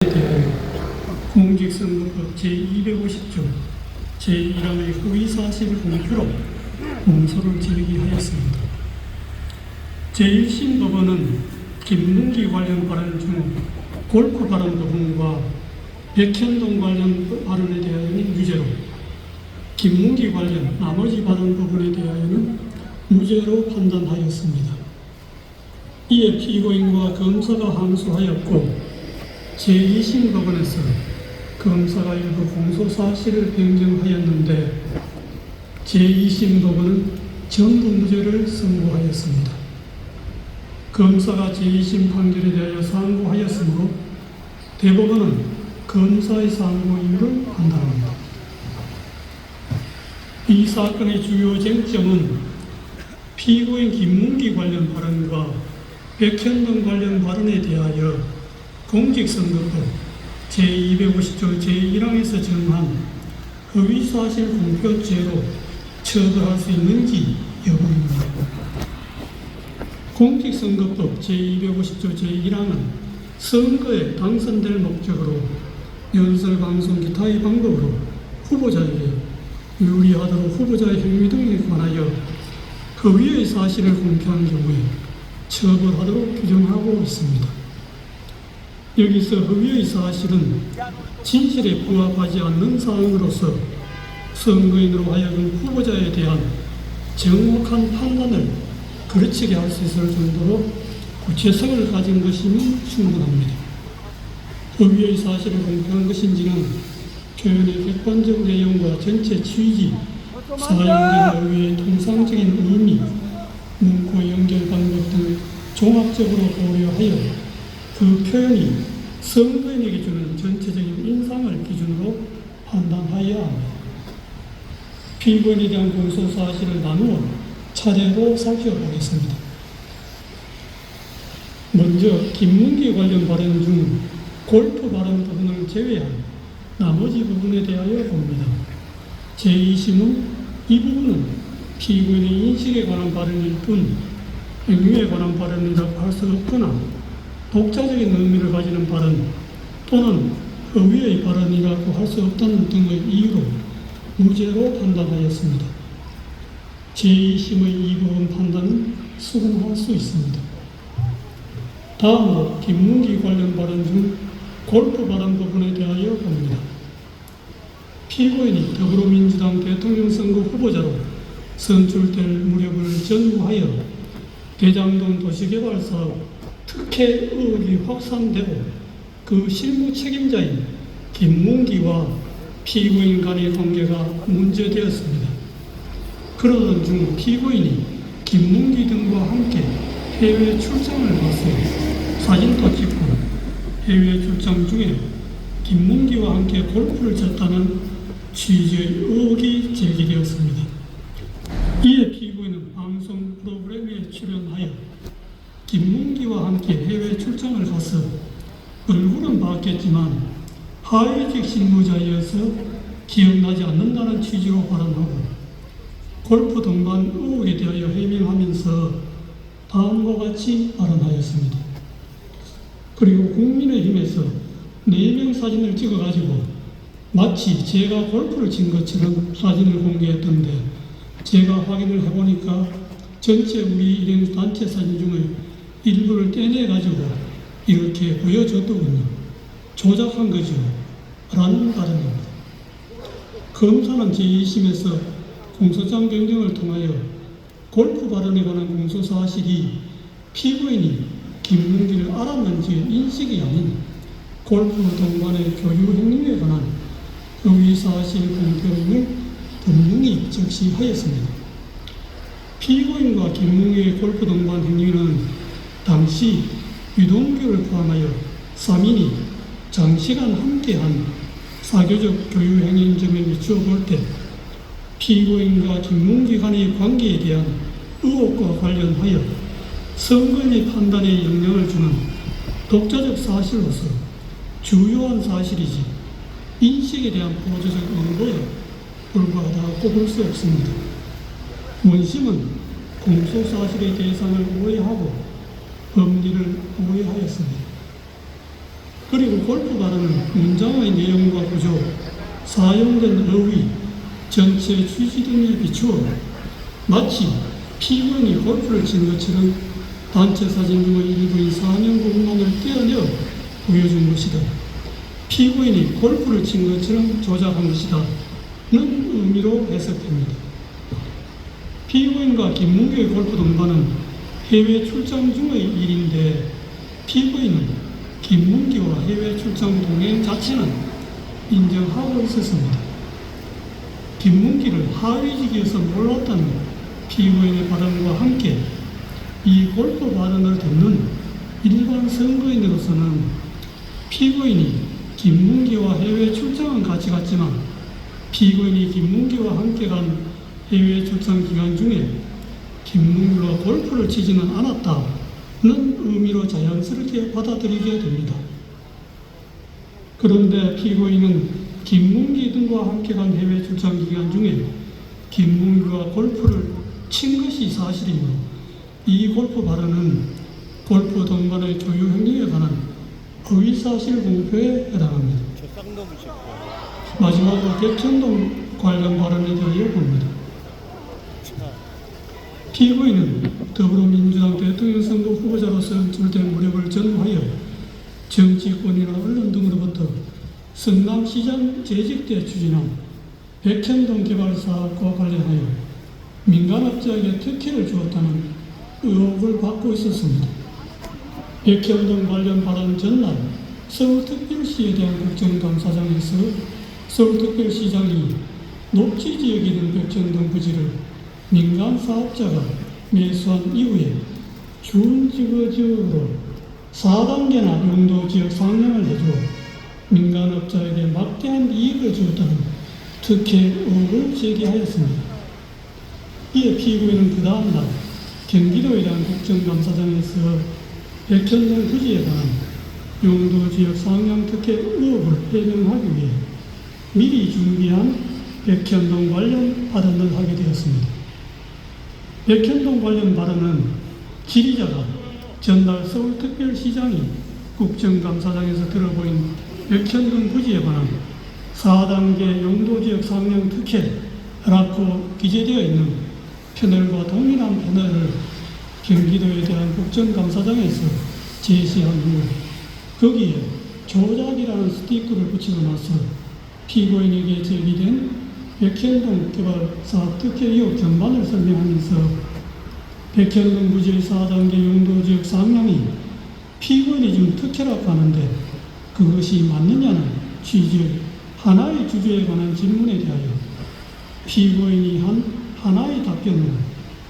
대하여 공직선거법 제250조 제1항의 허위사실 공표로 공소를 제기하였습니다. 제1심 법원은 김문기 관련 발언 중 골프 발언 부분과 백현동 관련 발언에 대하여는 유죄로, 김문기 관련 나머지 발언 부분에 대하여는 무죄로 판단하였습니다. 이에 피고인과 검사가 항소하였고 제2심 법원에서 검사가 일부 공소사실을 변경하였는데 제2심 법원은 전부 무죄를 선고하였습니다. 검사가 제2심 판결에 대하여 상고하였으므로 대법원은 검사의 상고 이유를 판단합니다. 이 사건의 주요 쟁점은 피고인 김문기 관련 발언과 백현동 관련 발언에 대하여 공직선거법 제250조 제1항에서 정한 허위사실 공표죄로 처벌할 수 있는지 여부입니다. 공직선거법 제250조 제1항은 선거에 당선될 목적으로 연설, 방송, 기타의 방법으로 후보자에게 유리하도록 후보자의 행위 등에 관하여 허위의 사실을 공표한 경우에 처벌하도록 규정하고 있습니다. 여기서 허위의 사실은 진실에 부합하지 않는 사항으로서 선거인으로 하여금 후보자에 대한 정확한 판단을 그르치게 할 수 있을 정도로 구체성을 가진 것이면 충분합니다. 허위의 사실을 공표한 것인지는 표현의 객관적 내용과 전체 취지, 사용된 허위의 통상적인 의미, 문구 연결 방법 등을 종합적으로 고려하여 그 표현이 선거인에게 주는 전체적인 인상을 기준으로 판단하여야 합니다. 피고인에 대한 공소사실을 나누어 차례로 살펴보겠습니다. 먼저 김문기 관련 발언 중 골프 발언 부분을 제외한 나머지 부분에 대하여 봅니다. 제2심은 이 부분은 피고인의 인식에 관한 발언일 뿐 행위에 관한 발언이라고 할 수 없거나 독자적인 의미를 가지는 발언 또는 허위의 발언이라고 할 수 없다는 등의 이유로 무죄로 판단하였습니다. 제2심의 이 부분 판단은 수긍할 수 있습니다. 다음으로 김문기 관련 발언 중 골프 발언 부분에 대하여 봅니다. 피고인이 더불어민주당 대통령 선거 후보자로 선출될 무렵을 전후하여 대장동 도시개발사업 특혜 의혹이 확산되고 그 실무 책임자인 김문기와 피고인 간의 관계가 문제되었습니다. 그러던 중 피고인이 김문기 등과 함께 해외 출장을 갔어요. 사진도 찍고 해외 출장 중에 김문기와 함께 골프를 쳤다는 취지의 의혹이 제기되었습니다. 이에 피고인은 방송 프로그램에 출연하여 김문기와 함께 해외 출장을 가서 얼굴은 봤겠지만 하위직 실무자이어서 기억나지 않는다는 취지로 발언하고 골프 등반 의혹에 대하여 해명하면서 다음과 같이 발언하였습니다. 그리고 국민의힘에서 4명 사진을 찍어가지고 마치 제가 골프를 친 것처럼 사진을 공개했던데 제가 확인을 해보니까 전체 우리 일행 단체 사진 중에 일부를 떼내가지고 이렇게 보여줬더군요. 조작한 거죠. 라는 발언입니다. 검사는 제2심에서 공소장 변경을 통하여 골프 발언에 관한 공소사실이 피고인이 김문기를 알았는지 인식이 아닌 골프 동반의 교류 행위에 관한 허위사실 공표임을 분명히 적시하였습니다. 피고인과 김문기의 골프 동반 행위는 당시 유동규를 포함하여 3인이 장시간 함께한 사교적 교류 행위인 점에 비추어 볼 때 피고인과 김문기 간의 관계에 대한 의혹과 관련하여 선거인의 판단에 영향을 주는 독자적 사실로서 주요한 사실이지 인식에 대한 보조적 응보에 불과하다고 볼 수 없습니다. 원심은 공소사실의 대상을 오해하고 법리를 오해하였습니다. 그리고 골프 발언은 문장의 내용과 구조, 사용된 어휘, 전체 취지 등에 비추어 마치 피고인이 골프를 친 것처럼 단체 사진 중의 일부인 사면 부분만을 떼어내어 보여준 것이다. 피고인이 골프를 친 것처럼 조작한 것이다. 는 의미로 해석됩니다. 피고인과 김문규의 골프 동반은 해외 출장 중의 일인데 피고인은 김문규와 해외 출장 동행 자체는 인정하고 있었습니다. 김문규를 하위직에서 몰랐다는 피고인의 발언과 함께 이 골프 발언을 듣는 일반 선거인으로서는 피고인이 김문규와 해외 출장은 같이 갔지만 피고인이 김문규와 함께 간 해외 출장 기간 중에 김문규가 골프를 치지는 않았다는 의미로 자연스럽게 받아들이게 됩니다. 그런데 피고인은 김문규 등과 함께 간 해외 출장 기간 중에 김문규가 골프를 친 것이 사실이며 이 골프 발언은 골프 동반의 교유 행위에 관한 허위사실 공표에 해당합니다. 마지막으로 백현동 관련 발언에 대하여 봅니다. 피고인은 더불어민주당 대통령 선거 후보자로서 연출된 무력을 전후하여 정치권이나 언론 등으로부터 성남시장 재직 때 추진한 백현동 개발 사업과 관련하여 민간업자에게 특혜를 주었다는 의혹을 받고 있었습니다. 백현동 관련 발언 전날 서울특별시에 대한 국정감사장에서 서울특별시장이 녹지지역에 있는 백현동 부지를 민간 사업자가 매수한 이후에 준지구지역으로 4단계나 용도지역 상향을 해주어 민간업자에게 막대한 이익을 주었다는 특혜 의혹을 제기하였습니다. 이에 피고인은 그 다음날 경기도에 대한 국정감사장에서 백현동 부지에 관한 용도지역 상향 특혜 의혹을 해명하기 위해 미리 준비한 백현동 관련 발언을 하게 되었습니다. 백현동 관련 발언은 질의자가 전날 서울특별시장이 국정감사장에서 들어보인 백현동 부지에 관한 4단계 용도지역 상향 특혜라고 기재되어 있는 패널과 동일한 패널을 경기도에 대한 국정감사장에서 제시한 후 거기에 조작이라는 스티커를 붙이고 나서 피고인에게 제기된 백현동 개발 사업 특혜 의혹 전반을 설명하면서 백현동 부지의 4단계 용도지역 상향이 피고인이 준 특혜라고 하는데 그것이 맞느냐는 취지의 하나의 주제에 관한 질문에 대하여 피고인이 한 하나의 답변은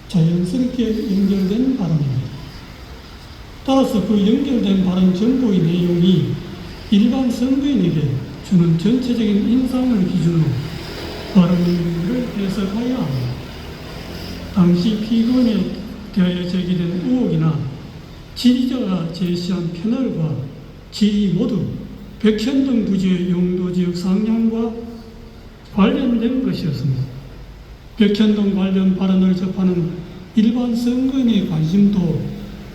자연스럽게 연결된 발언입니다. 따라서 그 연결된 발언 전부의 내용이 일반 선거인에게 주는 전체적인 인상을 기준으로 발언을 해석하여야 합니다. 당시 피고인에 대하여 제기된 의혹이나 질의자가 제시한 패널과 질의 모두 백현동 부지의 용도지역 상향과 관련된 것이었습니다. 백현동 관련 발언을 접하는 일반 선거인의 관심도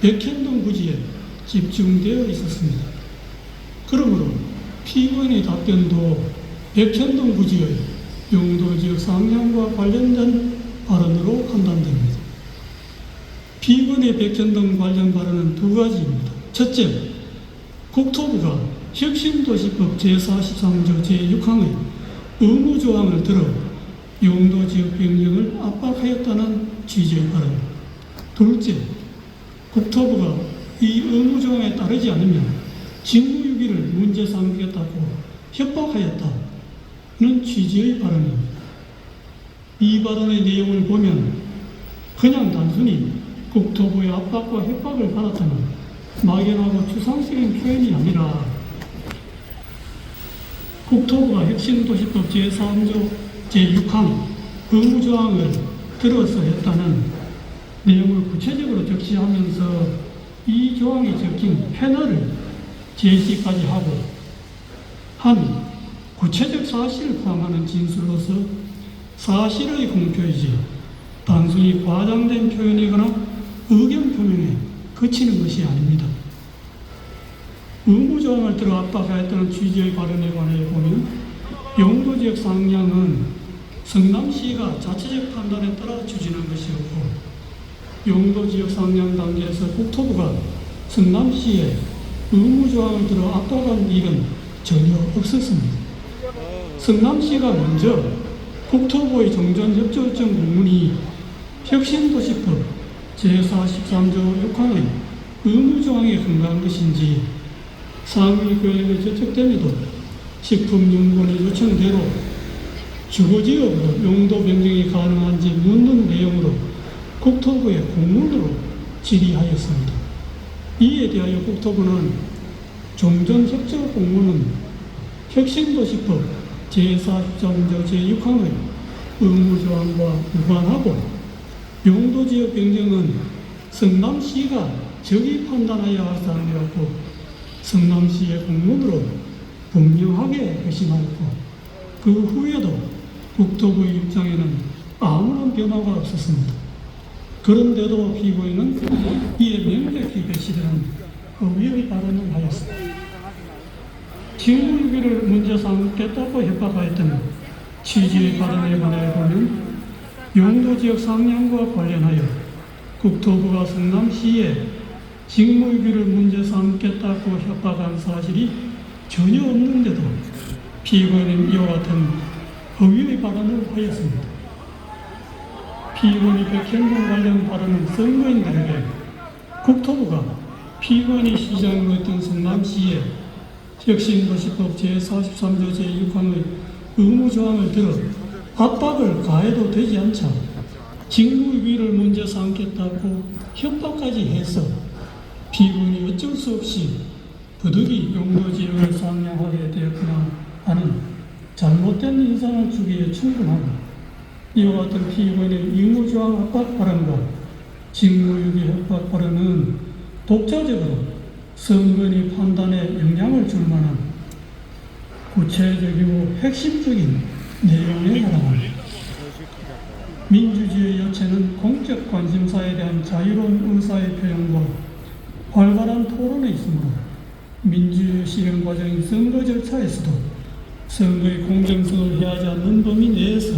백현동 부지에 집중되어 있었습니다. 그러므로 피고인의 답변도 백현동 부지의 용도지역 상향과 관련된 발언으로 판단됩니다. 피고인의 백현동 관련 발언은 두 가지입니다. 첫째, 국토부가 혁신도시법 제43조 제6항의 의무조항을 들어 용도지역 변경을 압박하였다는 취지의 발언. 둘째, 국토부가 이 의무조항에 따르지 않으면 직무유기를 문제 삼겠다고 협박하였다는 취지의 발언입니다. 이 발언의 내용을 보면 그냥 단순히 국토부의 압박과 협박을 받았다는 막연하고 추상적인 표현이 아니라 국토부가 혁신도시법 제3조 제6항 의무조항을 들어서 했다는 내용을 구체적으로 적시하면서 이 조항이 적힌 패널을 제시까지 하고 한 구체적 사실을 포함하는 진술로서 사실의 공표이지 단순히 과장된 표현이거나 의견 표명에 그치는 것이 아닙니다. 의무조항을 들어 압박하였다는 취지의 발언에 관해 보면 용도지역 상향은 성남시가 자체적 판단에 따라 추진한 것이었고 용도지역 상향 단계에서 국토부가 성남시에 의무조항을 들어 압박한 일은 전혀 없었습니다. 성남시가 먼저 국토부의 정전협조증 공문이 혁신도시법 제43조 6항의 의무조항에 근거한 것인지 상위교육의 제척됨에도 식품연구원의 요청대로 주거지역으로 용도 변경이 가능한지 묻는 내용으로 국토부에 공문으로 질의하였습니다. 이에 대하여 국토부는 정전협조 공문은 혁신도시법 제43조 제6항의 의무조항과 무관하고 용도지역 변경은 성남시가 적이 판단하여야 할 사항이라고 성남시의 공문으로 분명하게 회신하였고 그 후에도 국토부의 입장에는 아무런 변화가 없었습니다. 그런데도 피고인은 이에 명백히 배치되는 의혹의 발언을 하였습니다. 직무유기를 문제 삼겠다고 협박하였던 취지의 발언에 관해 보면 용도지역 상향과 관련하여 국토부가 성남시에 직무유기를 문제 삼겠다고 협박한 사실이 전혀 없는데도 피고인은 이와 같은 허위의 발언을 하였습니다. 피고인이 백현동 관련 발언은 선거인들에게 국토부가 피고인이 시장으로 했던 성남시에 혁신도시법 제43조 제6항의 의무조항을 들어 압박을 가해도 되지 않자 직무유기를 문제 삼겠다고 협박까지 해서 피고인이 어쩔 수 없이 부득이 용도지역을 상향하게 되었구나 하는 잘못된 인상을 주기에 충분합니다. 이와 같은 피고인의 의무조항 압박 발언과 직무유기 협박 발언은 독자적으로 선거인의 판단에 영향을 줄 만한 구체적이고 핵심적인 내용에 해당합니다. 민주주의 여체는 공적 관심사에 대한 자유로운 의사의 표현과 활발한 토론에 있으므로 민주주의 실현 과정인 선거 절차에서도 선거의 공정성을 해하지 않는 범위 내에서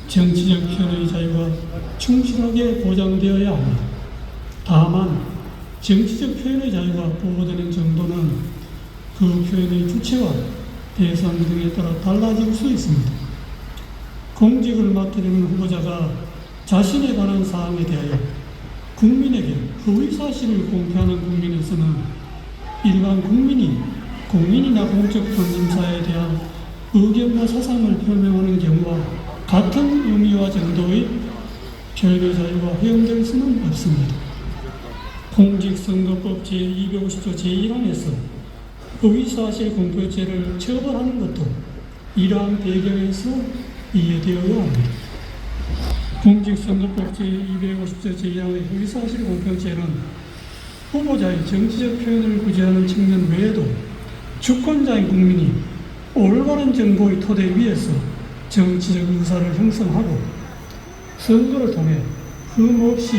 정치적 표현의 자유가 충실하게 보장되어야 합니다. 다만 정치적 표현의 자유가 보호되는 정도는 그 표현의 주체와 대상 등에 따라 달라질 수 있습니다. 공직을 맡게 되는 후보자가 자신에 관한 사항에 대하여 국민에게 허위사실을 공표하는 국민에서는 일반 국민이 공인이나 공적 관심사에 대한 의견과 사상을 표명하는 경우와 같은 의미와 정도의 표현의 자유가 허용될 수는 없습니다. 공직선거법 제250조 제1항에서 허위사실 공표죄를 처벌하는 것도 이러한 배경에서 이해되어야 합니다. 공직선거법 제250조 제2항의 허위사실 공표죄는 후보자의 정치적 표현을 구제하는 측면 외에도 주권자인 국민이 올바른 정보의 토대 위에서 정치적 의사를 형성하고 선거를 통해 흠없이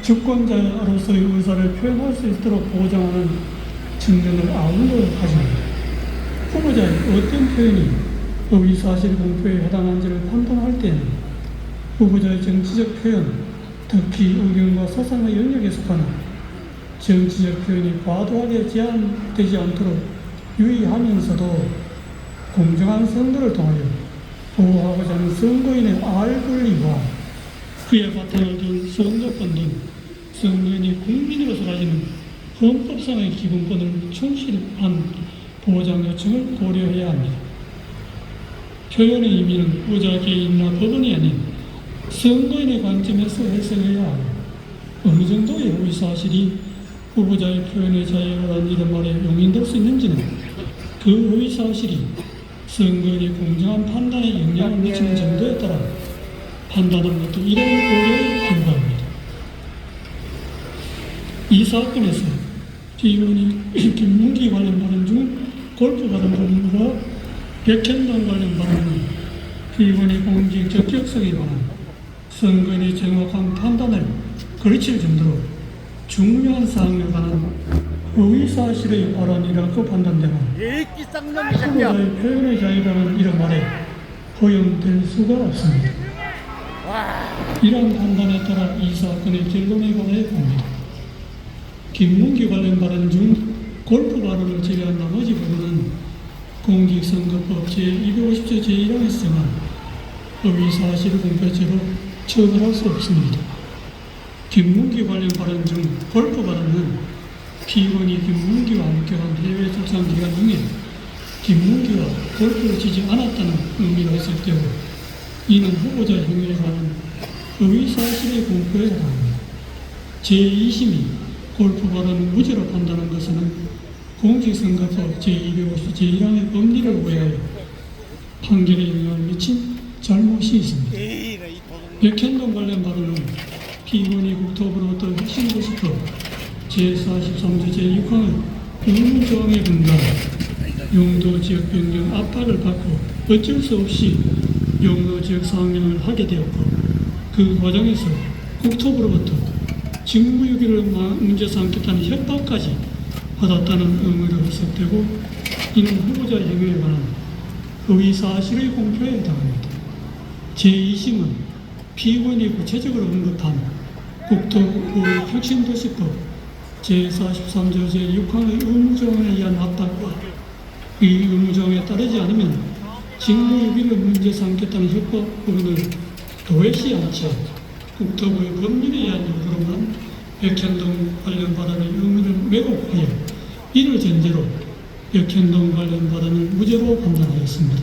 주권자로서의 의사를 표현할 수 있도록 보장하는 측면을 아울러 가집니다. 후보자의 어떤 표현이 허위사실 공표에 해당한지를 판단할 때는 후보자의 정치적 표현, 특히 의견과 사상의 영역에 속하는 정치적 표현이 과도하게 제한되지 않도록 유의하면서도 공정한 선거를 통하여 보호하고자 하는 선거인의 알 권리와 그에 바탕을 둔 선거권 등 선거인이 국민으로서 가지는 헌법상의 기본권을 충실한 보장 요청을 고려해야 합니다. 표현의 의미는 후보자 개인이나 법원이 아닌 선거인의 관점에서 해석해야 하고 어느 정도의 허위사실이 후보자의 표현의 자유라는 이런 말에 용인될 수 있는지는 그 허위사실이 선거인의 공정한 판단에 영향을 미치는 정도에 따라 판단하는 것도 이런 고려에 불과합니다. 이 사건에서 피고인이 김문기 관련 발언 중 골프 관련 부분과 백현동 관련 발언은 피고인의 공직 적격성에 관한 선거인의 정확한 판단을 거칠 정도로 중요한 사항에 관한 허위사실의 발언이라고 판단되면 이 쌍놈 이 새끼야. 후보자의 표현의 자유라는 이름 아래 허용될 수가 없습니다. 이러한 판단에 따라 이 사건의 결론에 관해 봅니다. 김문기 관련 발언 중 골프 발언을 제외한 나머지 부분은 공직선거법 제250조 제1항에서 정한 허위사실 공표죄로 처벌할 수 없습니다. 김문기 관련 발언 중 골프 발언은 피의원이 김문기와 함께 한 해외 출장 기간 중에 김문기가 골프를 치지 않았다는 의미가 있을 때고 이는 후보자 행위에 관한 허위사실의 공표에 해당합니다. 제2심이 골프 발언을 무죄로 판단한 것은 공직선거법 제250 제1항의 법리를 오해하여 판결에 영향을 미친 잘못이 있습니다. 백현동 관련 발언은 피의원이 국토부로부터 혁신도시법 제43조 제6항의 의무조항에 근거한 용도지역 변경 압박을 받고 어쩔 수 없이 용도지역 상명을 하게 되었고 그 과정에서 국토부로부터 직무유기를 문제 삼겠다는 협박까지 받았다는 의무로 해석되고 이는 후보자 행위에 관한 허위사실의 공표에 해당합니다. 제2심은 피의원이 구체적으로 언급한 국토부의 혁신도시법 제43조 제6항의 의무조항에 의한 압박과 이 의무조항에 따르지 않으면 직무유기를 문제 삼겠다는 협박 부분을 도외시 않죠. 국토부의 법률에 의한 요구로만 백현동 관련 발언의 의미를 왜곡하여 이를 전제로 백현동 관련 발언을 무죄로 판단하였습니다.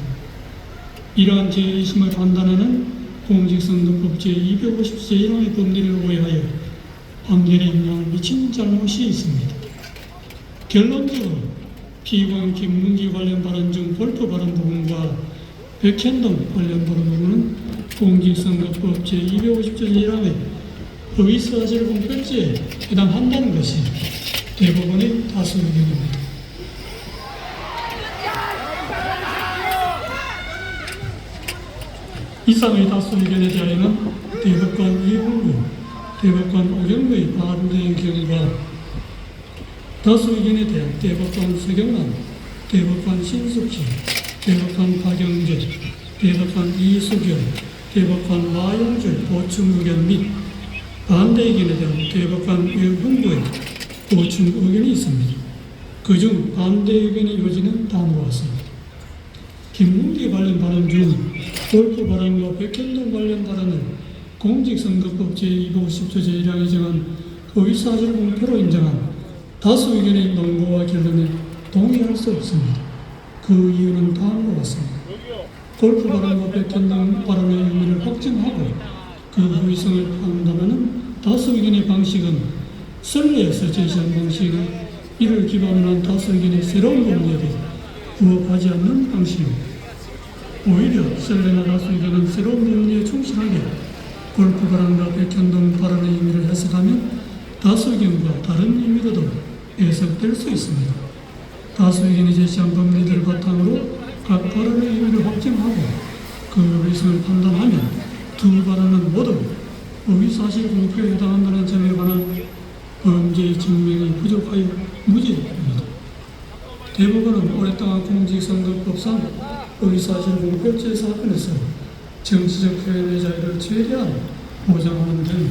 이러한 제2심의 판단에는 공직선거법 제250 제1항의 법리를 오해하여 판결에 영향을 미친 잘못이 있습니다. 결론적으로 피의원 김문기 관련 발언 중 골프 발언 부분과 백현동 관련 발언 부분은 공직선거법 제250조 제1항의 허위사실 공표죄에 해당한다는 것이 대법원의 다수 의견입니다. 이상의 다수 의견에 대하여는 대법관 이훈구, 대법관 오경의 반대 의견과 다수 의견에 대한 대법관 서경란, 대법관 신숙희, 대법관 박영재, 대법관 이수경, 대법관 마영줄 보충 의견 및 반대 의견에 대한 대법관 외훈구의 보충 의견이 있습니다. 그중 반대 의견의 요지는 다음과 같습니다. 김문기 관련 발언 중 골프 발언과 백현동 관련 발언을 공직선거법 제250조 제1항에 정한 허위사실 공표로 인정한 다수 의견의 논거와 결론에 동의할 수 없습니다. 그 이유는 다음과 같습니다. 골프 발언과 백현동 발언의 의미를 확증하고 그 허위성을 판단하는 다수 의견의 방식은 선례에서 제시한 방식이나 이를 기반으로 한 다수 의견의 새로운 법리에 부합하지 않는 방식입니다. 오히려 선례나 다수 의견은 새로운 법리에 충실하게 골프 발언과 백현동 발언의 의미를 해석하면 다수 의견과 다른 의미로도 해석될 수 있습니다. 다수 의견이 제시한 법리들을 바탕으로 각 발언의 의미를 확정하고 그 허위성을 판단하면 두 발언은 모두 허위사실 공표에 해당한다는 점에 관한 범죄 증명이 부족하여 무죄입니다. 대법원은 오랫동안 공직선거법상 허위사실 공표죄 사건에서 정치적 표현의 자유를 최대한 보장하는 등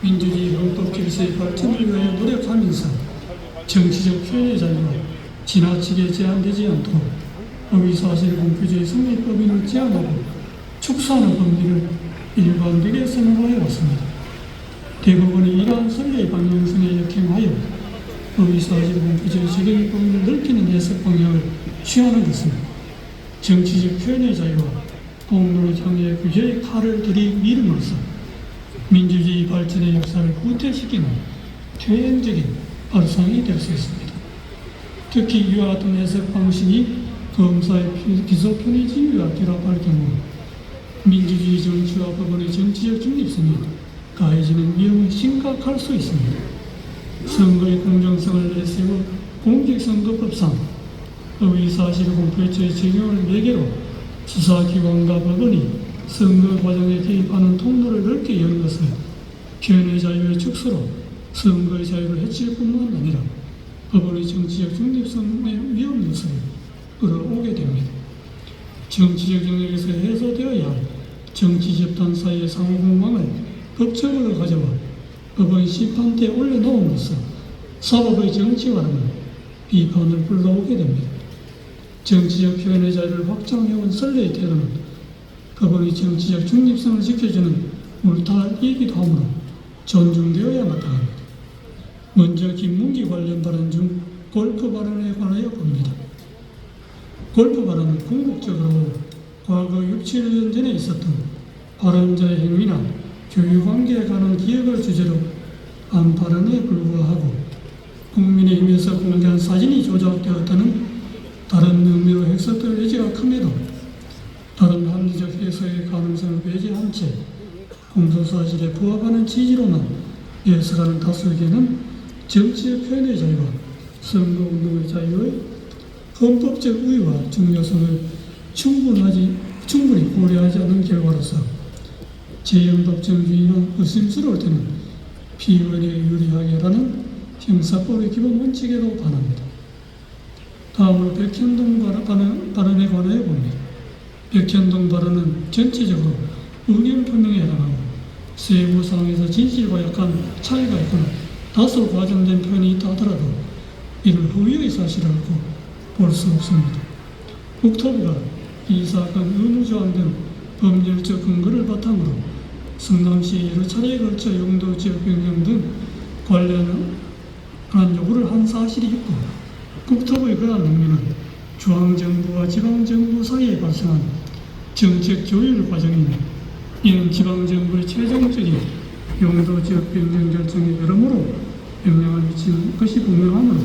민주주의 헌법 질서의 발전을 위하여 노력하면서 정치적 표현의 자유가 지나치게 제한되지 않도록 허위사실 공표죄의 성립 법인을 제한하고 축소하는 법리를 일관되게 선언하여 왔습니다. 대법원이 이러한 선례의 방향성에 역행하여 허위사실 공표죄의 적용 범위를 넓히는 해석 방향을 취하는 것은 정치적 표현의 자유와 공론의 장애의 규제의 칼을 들이밀음으로써 민주주의 발전의 역사를 후퇴시키는 퇴행적인 발상이 될 수 있습니다. 특히 이와 같은 해석 방식이 검사의 기소 편의지위와 결합할 경우 민주주의 정치와 법원의 정치적 중립성이 가해지는 위험이 심각할 수 있습니다. 선거의 공정성을 내세워 공직선거법상 허위사실 공표죄의 적용을 매개로 수사기관과 법원이 선거 과정에 개입하는 통로를 넓게 여는 것은 표현의 자유의 축소로 선거의 자유를 해칠 뿐만 아니라 법원의 정치적 중립성의 위험 요소를 끌어오게 됩니다. 정치적 영역에서 해소되어야 할 정치 집단 사이의 상호 공방을 법적으로 가져와 법원 심판대에 올려놓음으로써 사법의 정치화라는 비판을 불러오게 됩니다. 정치적 표현의 자유를 확장해온 선례의 태도는 법원의 정치적 중립성을 지켜주는 울타리이기도 하므로 존중되어야 마땅합니다. 먼저 김문기 관련 발언 중 골프 발언에 관하여 봅니다. 골프 발언은 궁극적으로 과거 6, 7년 전에 있었던 발언자의 행위나 교육관계에 관한 기억을 주제로 한 발언에 불과하고 국민의힘에서 공개한 사진이 조작되었다는 다른 의미로 해석될 여지가 큼에도 다른 합리적 해석의 가능성을 배제한 채 공소사실에 부합하는 취지로만 해석하는 다수에게는 정치의 표현의 자유와 선거운동의 자유의 헌법적 우위와 중요성을 충분히 고려하지 않은 결과로서 재형법정주의는 의심스러울 때는 피의원에 유리하게 하라는 형사법의 기본 원칙에도 반합니다. 다음으로 백현동 발언에 관하여 봅니다. 백현동 발언은 전체적으로 의견 표명에 해당하고 세부 사항에서 진실과 약간 차이가 있거나 다소 과장된 표현이 있다 하더라도 이를 허위의 사실이라고 볼 수 없습니다. 국토부가 이 사건 의무조항 등 법률적 근거를 바탕으로 성남시에 여러 차례에 걸쳐 용도 지역 변경 등 관련한 요구를 한 사실이 있고 국토부의 그러한 능력은 중앙정부와 지방정부 사이에 발생한 정책 조율 과정이며 이는 지방정부의 최종적인 용도 지역 변경 결정에 여러모로 영향을 미치는 것이 분명하므로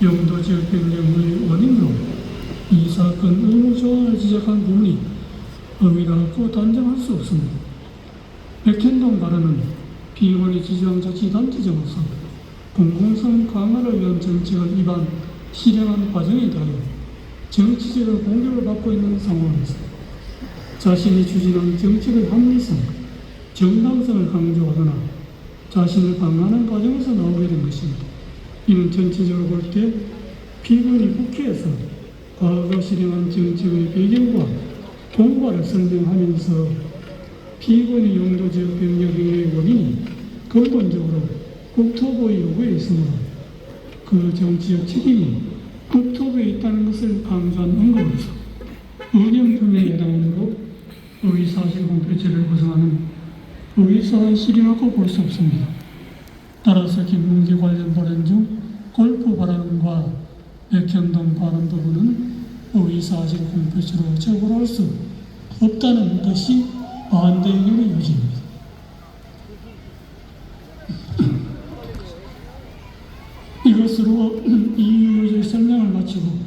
용도 지역 변경의 원인으로 이 사건 의무조항을 지적한 부분이 의미라고 단정할 수 없습니다. 백현동 발언은 피의원이 지방자치단체장으로서 공공성 강화를 위한 정책을 실행한 과정에 대하여 정치적으로 공격을 받고 있는 상황에서 자신이 추진한 정책의 합리성, 정당성을 강조하거나 자신을 방어하는 과정에서 나오게 된 것입니다. 이는 전체적으로 볼 때 피의원이 국회에서 과거 실행한 정책의 배경과 공과를 설명하면서 피의원의 용도지역 변경 행위의 원인이 근본적으로 국토부의 요구에 있으므로 그 정치적 책임이 국토부에 있다는 것을 강조한 언급으로서 의견 표명에 해당하므로 의사실 공표죄를 구성하는 의사실이라고 볼 수 없습니다. 따라서 김문기 관련 발언 중 골프 발언과 백현동 발언 부분은 의사실 공표죄로 처벌할 수 없다는 것이 반대 의견의 요지입니다. 이것으로 이유 요지의 설명을 마치고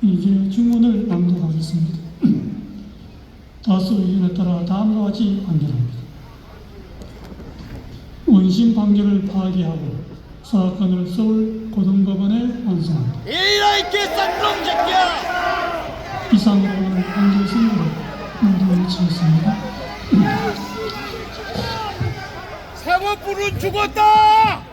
이제 주문을 낭독하겠습니다. 다수 의견에 따라 다음과 같이 판결합니다. 원심 판결을 파기하고 사건을 서울 고등법원에 환송합니다. 이라이 개쌍놈 새끼야! 이상으로 오늘 판결 선고를 모두 마치겠습니다. 사법부는 죽었다!